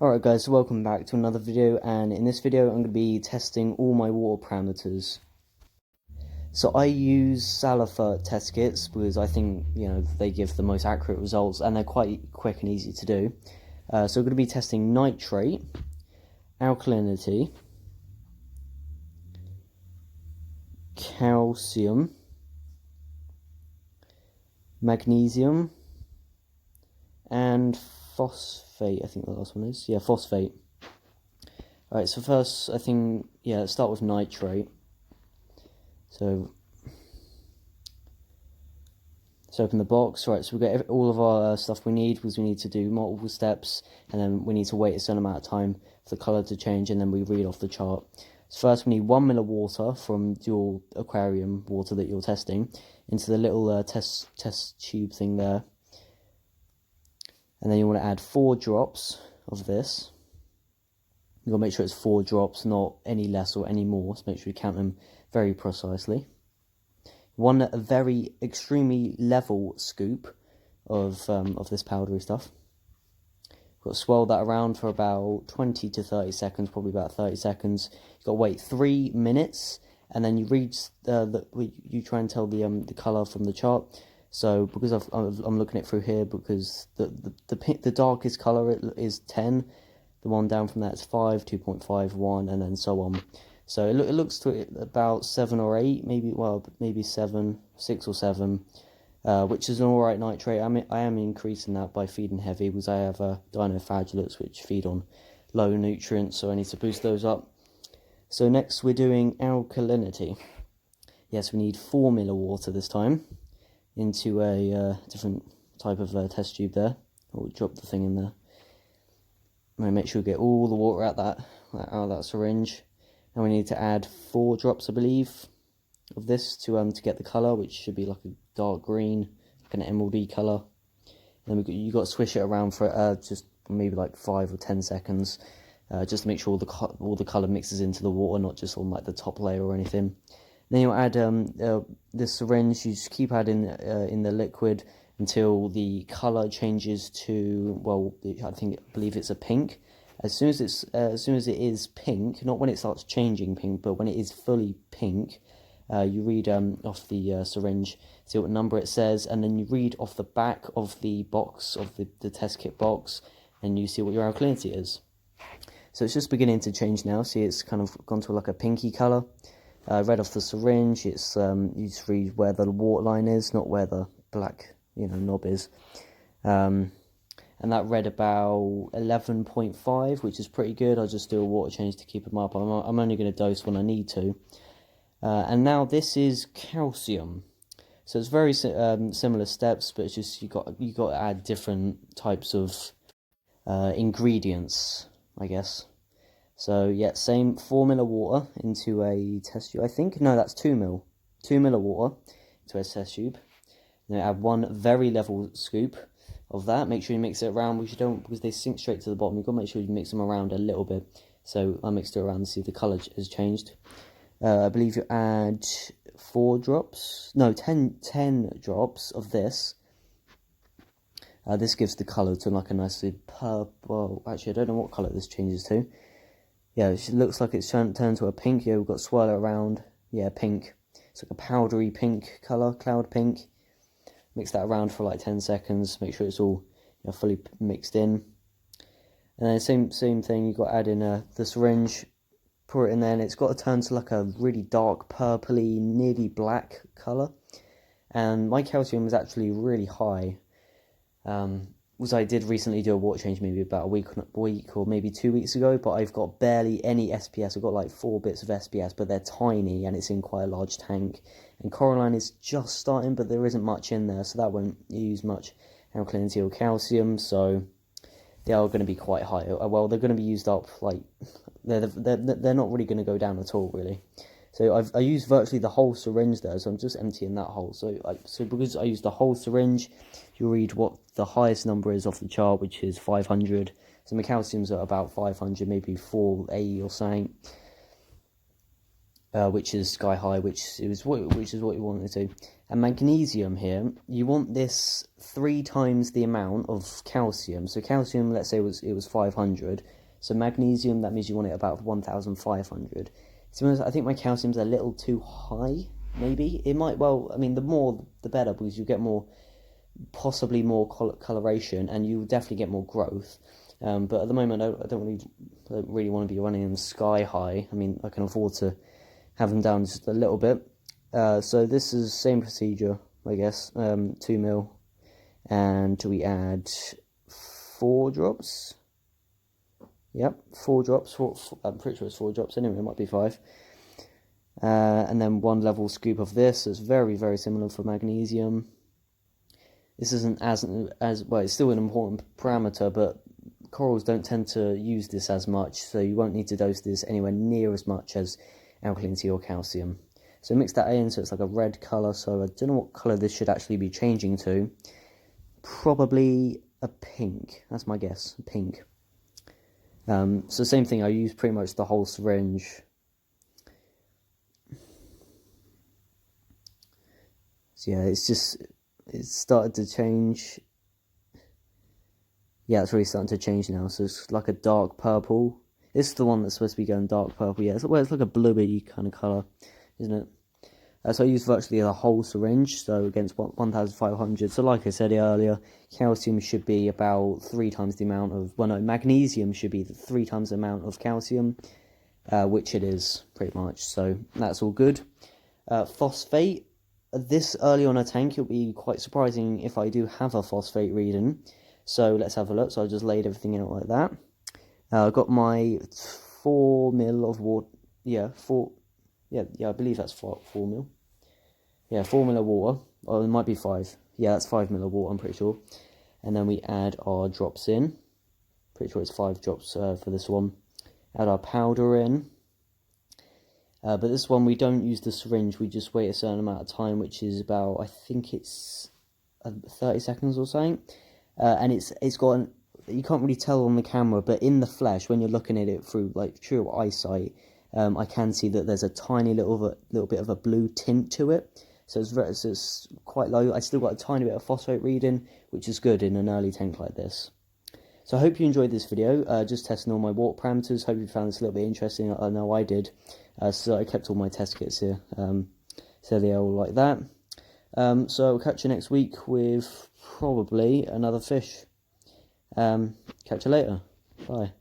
Alright guys, so welcome back to another video, and in this video I'm going to be testing all my water parameters. So I use Salifert test kits because I think, they give the most accurate results and they're quite quick and easy to do. So we're going to be testing nitrate, alkalinity, calcium, magnesium, and phosphate. I think the last one is, phosphate. Alright, so first, let's start with nitrate. So let's open the box. Right, so we get all of our stuff we need, because we need to do multiple steps, and then we need to wait a certain amount of time for the colour to change, and then we read off the chart. So first we need 1 ml of water from your aquarium water that you're testing into the little test tube thing there. And then you want to add 4 drops of this. You've got to make sure it's 4 drops, not any less or any more. So make sure you count them very precisely. One very extremely level scoop of this powdery stuff. Got to swirl that around for about 20 to 30 seconds, probably about 30 seconds. You've got to wait 3 minutes, and then you read you try and tell the colour from the chart. So because I'm looking it through here, because the darkest colour is 10, the one down from that is 5, 2.5, 1, and then so on. So it looks to about 7 or 8, maybe 7, 6 or 7, which is an alright nitrate. I am increasing that by feeding heavy, because I have dinoflagellates which feed on low nutrients, so I need to boost those up. So next we're doing alkalinity. Yes, we need 4 ml of water this time into a different type of test tube there. I'll drop the thing in there. I'm going to make sure we get all the water out of that syringe. And we need to add 4 drops, I believe, of this to get the colour, which should be like a dark green, like an emeraldy colour. And then you got to swish it around for just maybe like 5 or 10 seconds, just to make sure all the colour mixes into the water, not just on like the top layer or anything. Then you'll add this syringe. You just keep adding in the liquid until the colour changes to, well, I believe it's a pink. As soon as it is pink, not when it starts changing pink, but when it is fully pink, you read off the syringe, see what number it says, and then you read off the back of the box, of the test kit box, and you see what your alkalinity is. So it's just beginning to change now. See, it's kind of gone to like a pinky colour. Read off the syringe. It's you just read where the water line is, not where the black knob is. And that read about 11.5, which is pretty good. I'll just do a water change to keep them up. I'm only going to dose when I need to. And now this is calcium. So it's very similar steps, but it's just you got to add different types of ingredients, I guess. So yeah, same 4 ml of water into a test tube. I think no, that's 2 ml. 2 ml of water into a test tube. Then add 1 very level scoop of that. Make sure you mix it around, because they sink straight to the bottom. You've got to make sure you mix them around a little bit. So I mixed it around to see if the colour has changed. I believe you add 10 drops of this. This gives the colour to like a nice purple. Well, actually, I don't know what colour this changes to. Yeah, it looks like it's turned to a pink. Yeah, we've got to swirl it around. Yeah, pink. It's like a powdery pink colour, cloud pink. Mix that around for like 10 seconds. Make sure it's all fully mixed in. And then same thing. You've got to add in the syringe. Pour it in there, and it's got to turn to like a really dark purpley, nearly black colour. And my calcium is actually really high. Was I did recently do a water change, maybe about a week or maybe 2 weeks ago, but I've got barely any SPS. I've got like 4 bits of SPS, but they're tiny, and it's in quite a large tank. And coralline is just starting, but there isn't much in there, so that won't use much alkalinity or calcium. So they are going to be quite high. Well, they're going to be used up, like they're not really going to go down at all, really. So I used virtually the whole syringe there, so I'm just emptying that hole. So because I used the whole syringe, you read what the highest number is off the chart, which is 500. So my calcium's at about 500, maybe 480 or something, which is sky high, which is what you wanted to. And magnesium here, you want this 3 times the amount of calcium. So calcium, let's say it was 500. So magnesium, that means you want it about 1,500. So I think my calcium's a little too high, maybe. It might, well, I mean, the more the better, because you get more, possibly more coloration, and you definitely get more growth. But at the moment, I don't really want to be running them sky high. I mean, I can afford to have them down just a little bit. So this is the same procedure, I guess. 2 mil, and we add 4 drops. Yep, 4 drops. I'm pretty sure it's 4 drops. Anyway, it might be 5. And then 1 level scoop of this. It's very, very similar for magnesium. This isn't as well. It's still an important parameter, but corals don't tend to use this as much, so you won't need to dose this anywhere near as much as alkalinity or calcium. So mix that in, so it's like a red colour. So I don't know what colour this should actually be changing to. Probably a pink. That's my guess. Pink. So same thing. I use pretty much the whole syringe. So yeah, it's started to change. Yeah, it's really starting to change now. So it's like a dark purple. This is the one that's supposed to be going dark purple. Yeah, it's like a bluey kind of colour, isn't it? So I use virtually the whole syringe, so against 1,500. So like I said earlier, calcium should be about 3 times the amount of, well no, magnesium should be 3 times the amount of calcium, which it is, pretty much. So that's all good. Phosphate, this early on a tank, it'll be quite surprising if I do have a phosphate reading. So let's have a look. So I just laid everything out like that. I've got my 4 mil of water, yeah, I believe that's 4 mil. Yeah, 4 mil of water. Or it might be 5. Yeah, that's 5 mil of water, I'm pretty sure. And then we add our drops in. Pretty sure it's 5 drops for this one. Add our powder in. But this one, we don't use the syringe. We just wait a certain amount of time, which is about, I think it's 30 seconds or something. And it's got you can't really tell on the camera, but in the flesh, when you're looking at it through like true eyesight, I can see that there's a tiny little bit of a blue tint to it. So it's quite low. I still got a tiny bit of phosphate reading, which is good in an early tank like this. So I hope you enjoyed this video, just testing all my water parameters. Hope you found this a little bit interesting. I know I did. So I kept all my test kits here. So they're all like that. So I'll catch you next week with probably another fish. Catch you later. Bye.